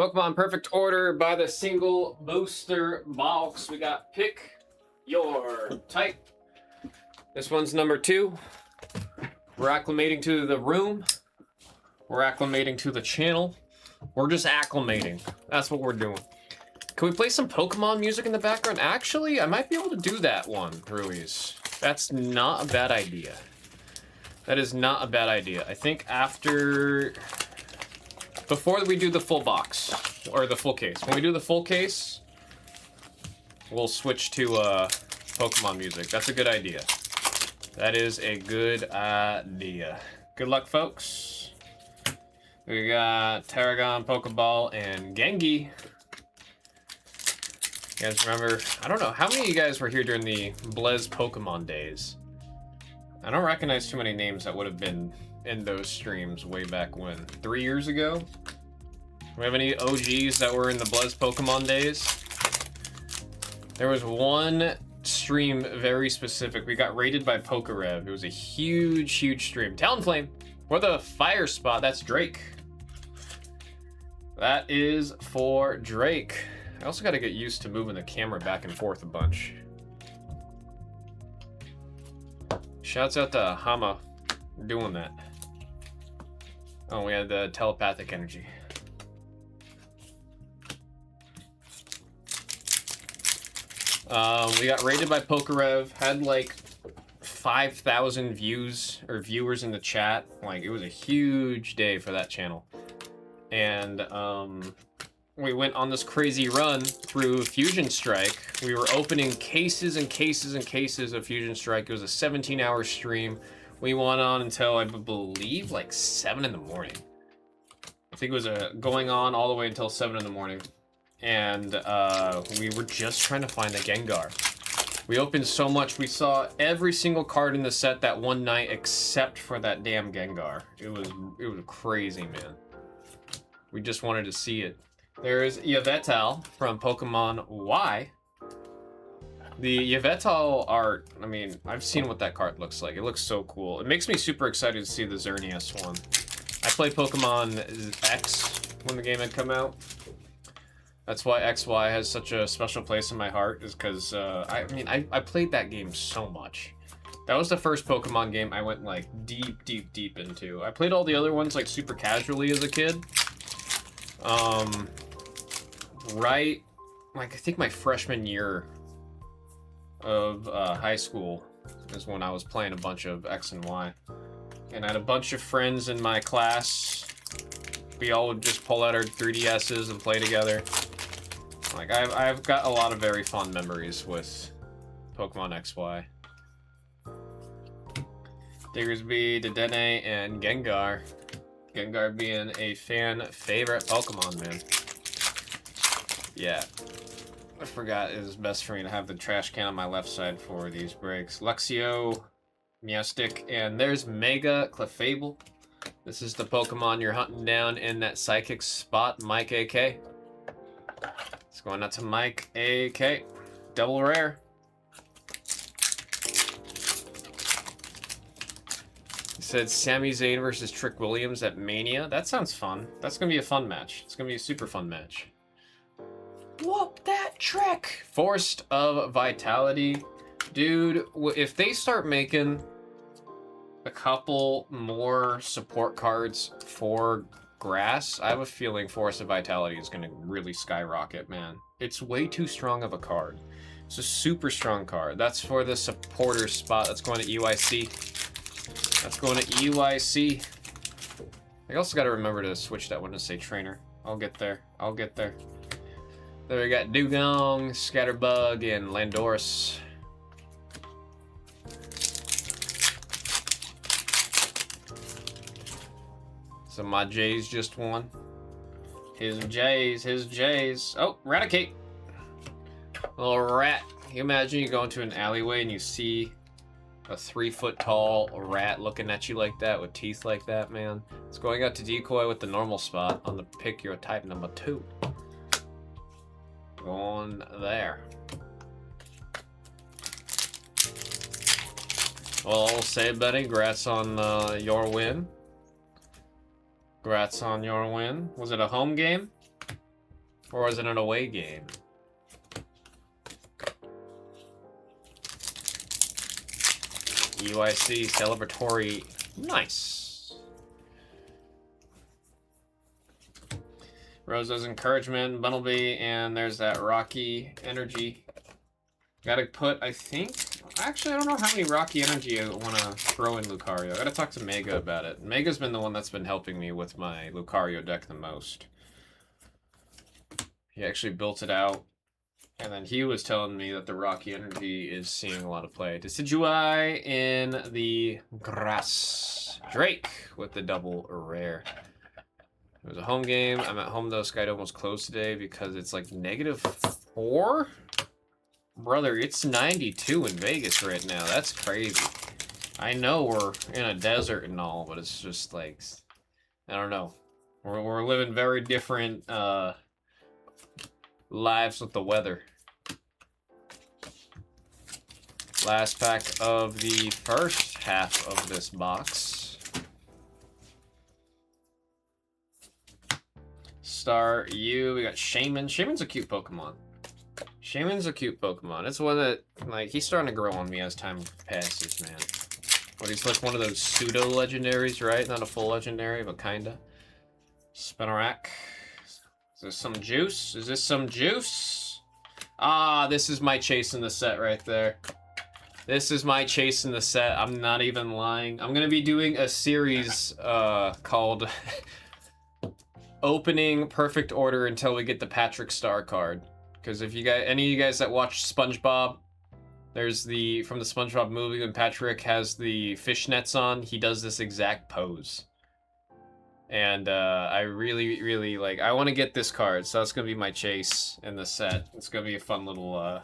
Pokemon Perfect Order by the single booster box. We got Pick Your Type. This one's number 2. We're acclimating to the room. We're acclimating to the channel. We're just acclimating. That's what we're doing. Can we play some Pokemon music in the background? Actually, I might be able to do that one, Ruiz. That's not a bad idea. That is not a bad idea. I think before we do the full box, or the full case. When we do the full case, we'll switch to Pokemon music. That's a good idea. That is a good idea. Good luck, folks. We got Tarragon, Pokeball, and Gengi. You guys remember? I don't know. How many of you guys were here during the Blez Pokemon days? I don't recognize too many names that would have been in those streams way back when. 3 years ago? Do we have any OGs that were in the Blez Pokemon days? There was one stream very specific. We got rated by Pokerev. It was a huge, huge stream. Talonflame for the fire spot. That's Drake. That is for Drake. I also got to get used to moving the camera back and forth a bunch. Shouts out to Hama for doing that. Oh, we had the telepathic energy. We got rated by Pokerev, had like 5,000 views or viewers in the chat. Like, it was a huge day for that channel. And we went on this crazy run through Fusion Strike. We were opening cases and cases and cases of Fusion Strike. It was a 17-hour stream. We went on until, I believe, like 7 in the morning. I think it was going on all the way until 7 in the morning. And we were just trying to find a Gengar. We opened so much. We saw every single card in the set that one night except for that damn Gengar. It was crazy, man. We just wanted to see it. There's Yveltal from Pokemon Y. The Yveltal art, I mean, I've seen what that card looks like. It looks so cool. It makes me super excited to see the Xerneas one. I played Pokemon X when the game had come out. That's why XY has such a special place in my heart, is because, I played that game so much. That was the first Pokemon game I went, like, deep, deep, deep into. I played all the other ones, like, super casually as a kid. Right, like, I think my freshman year of high school is when I was playing a bunch of X and Y. And I had a bunch of friends in my class. We all would just pull out our 3DSs and play together. Like, I've got a lot of very fond memories with Pokemon XY. Diggersby, Dedenne, and Gengar. Gengar being a fan favorite Pokemon, man. Yeah. I forgot it is best for me to have the trash can on my left side for these breaks. Luxio, Meowstic, and there's Mega Clefable. This is the Pokemon you're hunting down in that psychic spot, Mike AK. It's going out to Mike AK. Double rare. He said Sami Zayn versus Trick Williams at Mania. That sounds fun. That's going to be a fun match. It's going to be a super fun match. Whoop that trick! Forest of Vitality. Dude, if they start making a couple more support cards for grass, I have a feeling Forest of Vitality is going to really skyrocket, man. It's way too strong of a card. It's a super strong card. That's for the supporter spot. That's going to EYC. That's going to EYC. I also got to remember to switch that one to say trainer. I'll get there. I'll get there. There we got Dugong, Scatterbug, and Landorus. So my Jays just won. His Jays, his Jays. Oh, Raticate. Little rat. Can you imagine you go into an alleyway and you see a 3-foot tall rat looking at you like that with teeth like that, man? It's going out to Decoy with the normal spot on the Pick Your Type number 2. Going there. Well, I'll say, Betty, congrats on your win. Congrats on your win. Was it a home game? Or was it an away game? UIC celebratory. Nice. Rosa's encouragement, Bumblebee, and there's that Rocky energy. Gotta put, I think, actually I don't know how many Rocky energy I want to throw in Lucario. I gotta talk to Mega about it. Mega's been the one that's been helping me with my Lucario deck the most. He actually built it out, and then he was telling me that the Rocky energy is seeing a lot of play. Decidueye in the grass. Drake with the double rare. It was a home game. I'm at home though. Sky almost closed today because it's like -4. Brother, it's 92 in Vegas right now. That's crazy. I know we're in a desert and all, but it's just like, I don't know. We're living very different lives with the weather. Last pack of the first half of this box. Star U. We got Shaman. Shaman's a cute Pokemon. Shaman's a cute Pokemon. It's one that, like, he's starting to grow on me as time passes, man. But he's like one of those pseudo-legendaries, right? Not a full legendary, but kinda. Spinarak. Is this some juice? Is this some juice? Ah, this is my chase in the set right there. This is my chase in the set. I'm not even lying. I'm gonna be doing a series called Opening Perfect Order until we get the Patrick Star card. Because if you guys, any of you guys that watch SpongeBob, there's the, from the SpongeBob movie when Patrick has the fishnets on, he does this exact pose. And I really, really like, I want to get this card, so that's going to be my chase in the set. It's going to be a fun little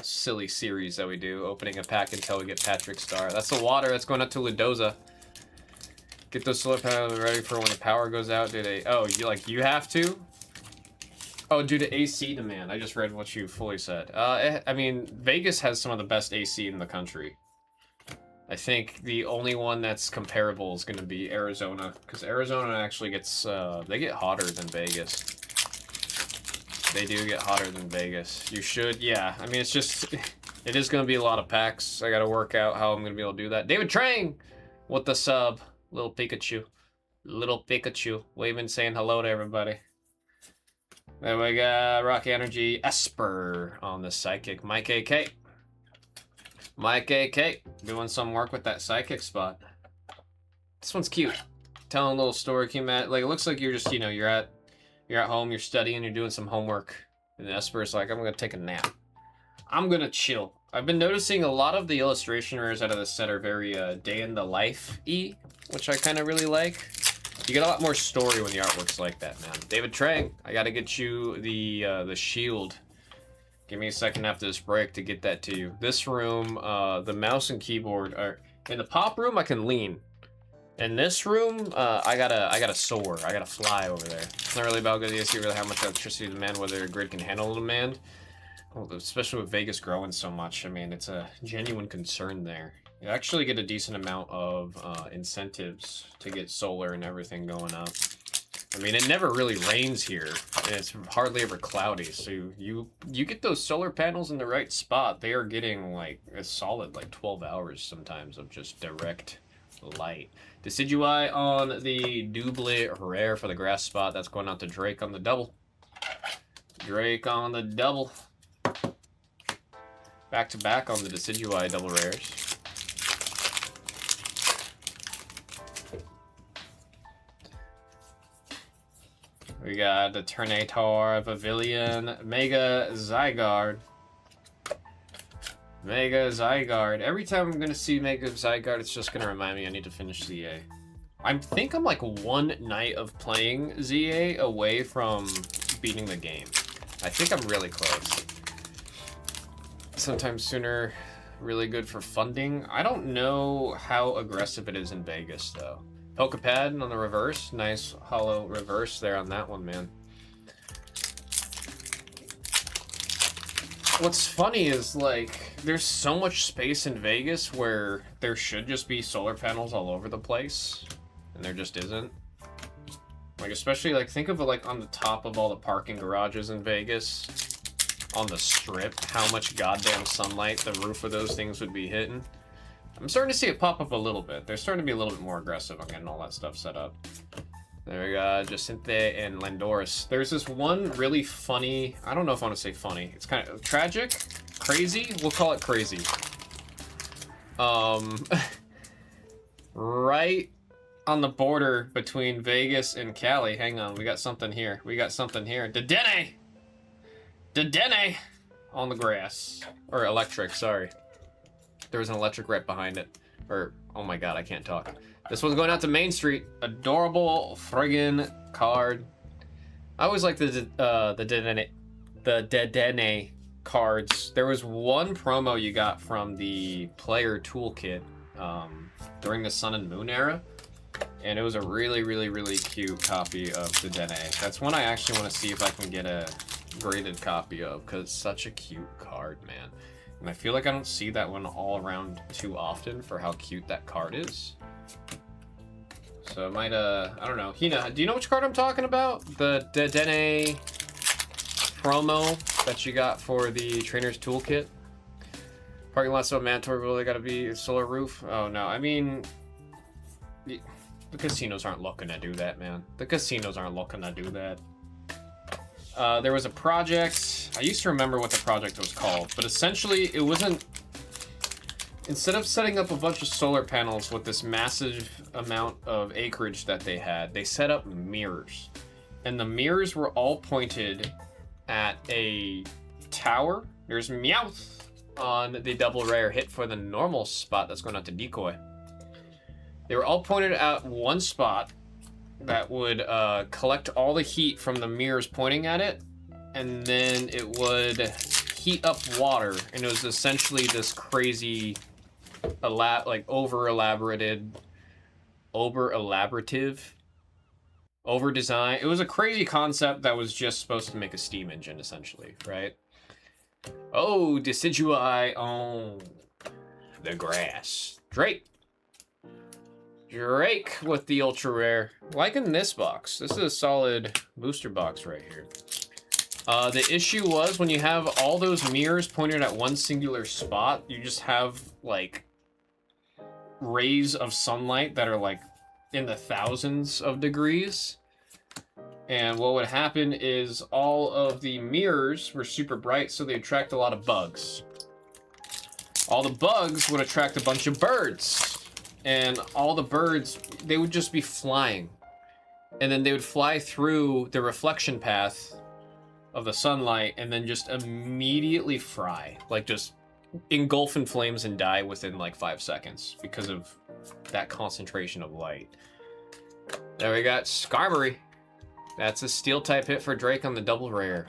silly series that we do, opening a pack until we get Patrick Star. That's the water that's going up to Ludoza. Get those solar panels ready for when the power goes out. Do they, oh, you have to? Oh, due to AC demand. I just read what you fully said. I mean, Vegas has some of the best AC in the country. I think the only one that's comparable is going to be Arizona, because Arizona actually gets, they get hotter than Vegas. They do get hotter than Vegas. You should, yeah. I mean, it's just, it is going to be a lot of packs. I got to work out how I'm going to be able to do that. David Trang with the sub. Little Pikachu. Little Pikachu. Waving, saying hello to everybody. Then we got Rocky Energy Esper on the Psychic. Mike AK. Mike AK doing some work with that Psychic spot. This one's cute. Telling a little story. Came at, like, it looks like you're just, you know, you're at home, you're studying, you're doing some homework. And Esper's like, I'm gonna take a nap. I'm gonna chill. I've been noticing a lot of the illustration rares out of this set are very day in the life-y, which I kind of really like. You get a lot more story when the artwork's like that, man. David Trang, I gotta get you the shield. Give me a second after this break to get that to you. This room, the mouse and keyboard are... In the pop room, I can lean. In this room, I gotta soar. I gotta fly over there. It's not really about good to see really how much electricity demand, whether a grid can handle the demand. Well, especially with Vegas growing so much, I mean, it's a genuine concern there. You actually get a decent amount of incentives to get solar and everything going up. I mean, it never really rains here, and it's hardly ever cloudy, so you get those solar panels in the right spot, they are getting like a solid like 12 hours sometimes of just direct light. Decidueye on the double rare for the grass spot. That's going out to Drake on the double. Drake on the double. Back to back on the Decidueye double rares. We got the Terminator, Pavilion, Mega Zygarde. Mega Zygarde. Every time I'm gonna see Mega Zygarde, it's just gonna remind me I need to finish ZA. I think I'm like one night of playing ZA away from beating the game. I think I'm really close. Sometimes sooner, really good for funding. I don't know how aggressive it is in Vegas though. Pokepad on the reverse. Nice hollow reverse there on that one, man. What's funny is, like, there's so much space in Vegas where there should just be solar panels all over the place, and there just isn't. Like, especially, like, think of it, like, on the top of all the parking garages in Vegas, on the Strip, how much goddamn sunlight the roof of those things would be hitting. I'm starting to see it pop up a little bit. They're starting to be a little bit more aggressive on getting all that stuff set up. There we go, Jacinthe and Landoris. There's this one really funny, I don't know if I want to say funny. It's kind of tragic, crazy. We'll call it crazy. Right on the border between Vegas and Cali. Hang on, we got something here. We got something here. Dedenne! Dedenne! On the grass. Or electric, sorry. There was an electric right behind it. Or, oh my god, I can't talk. This one's going out to Main Street. Adorable friggin' card. I always like the Dedenne cards. There was one promo you got from the player toolkit during the Sun and Moon era, and it was a really, really, really cute copy of Dedenne. That's one I actually want to see if I can get a graded copy of, because it's such a cute card, man. And I feel like I don't see that one all around too often for how cute that card is. So it might, I don't know. Hina, do you know which card I'm talking about? The Dedenne promo that you got for the Trainer's Toolkit? Parking lot so mandatory, really gotta be a solar roof? Oh no, I mean, the casinos aren't looking to do that, man. The casinos aren't looking to do that. There was a project, I used to remember what the project was called, but essentially it wasn't, instead of setting up a bunch of solar panels with this massive amount of acreage that they had, they set up mirrors. And the mirrors were all pointed at a tower. There's Meowth on the double rare hit for the normal spot that's going out to Decoy. They were all pointed at one spot that would collect all the heat from the mirrors pointing at it, and then it would heat up water, and it was essentially this crazy over-elaborative, over-design. It was a crazy concept that was just supposed to make a steam engine, essentially, right? Oh, Decidueye on the grass. Drake with the ultra rare. Liking this box. This is a solid booster box right here. The issue was when you have all those mirrors pointed at one singular spot, you just have like rays of sunlight that are like in the thousands of degrees. And what would happen is all of the mirrors were super bright, so they attract a lot of bugs. All the bugs would attract a bunch of birds. And all the birds, they would just be flying. And then they would fly through the reflection path of the sunlight and then just immediately fry. Like just engulf in flames and die within like 5 seconds because of that concentration of light. There we got Skarmory. That's a steel type hit for Drake on the double rare.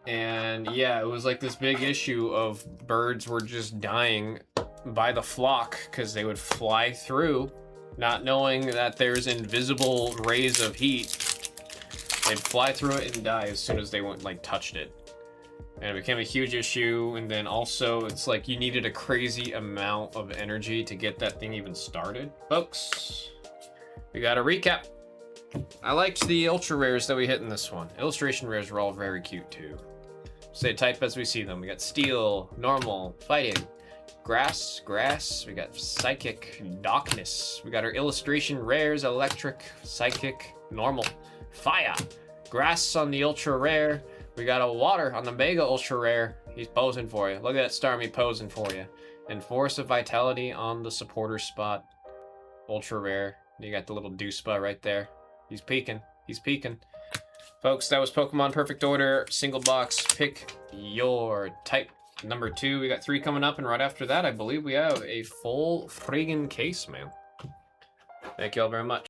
And yeah, it was like this big issue of birds were just dying by the flock because they would fly through, not knowing that there's invisible rays of heat. They'd fly through it and die as soon as they went like touched it. And it became a huge issue, and then also it's like you needed a crazy amount of energy to get that thing even started. Folks, we got a recap. I liked the ultra rares that we hit in this one. Illustration rares were all very cute too. Say type as we see them. We got steel, normal, fighting, grass, we got psychic, darkness. We got our illustration rares, electric, psychic, normal, fire, grass on the ultra rare. We got a water on the mega ultra rare. He's posing for you. Look at that Starmie posing for you. And force of vitality on the supporter spot, ultra rare. You got the little Duspa right there. He's peeking. He's peeking. Folks, that was Pokemon Perfect Order, single box. Pick your type. Number 2. We got 3 coming up, and right after that, I believe we have a full friggin' case, man. Thank you all very much.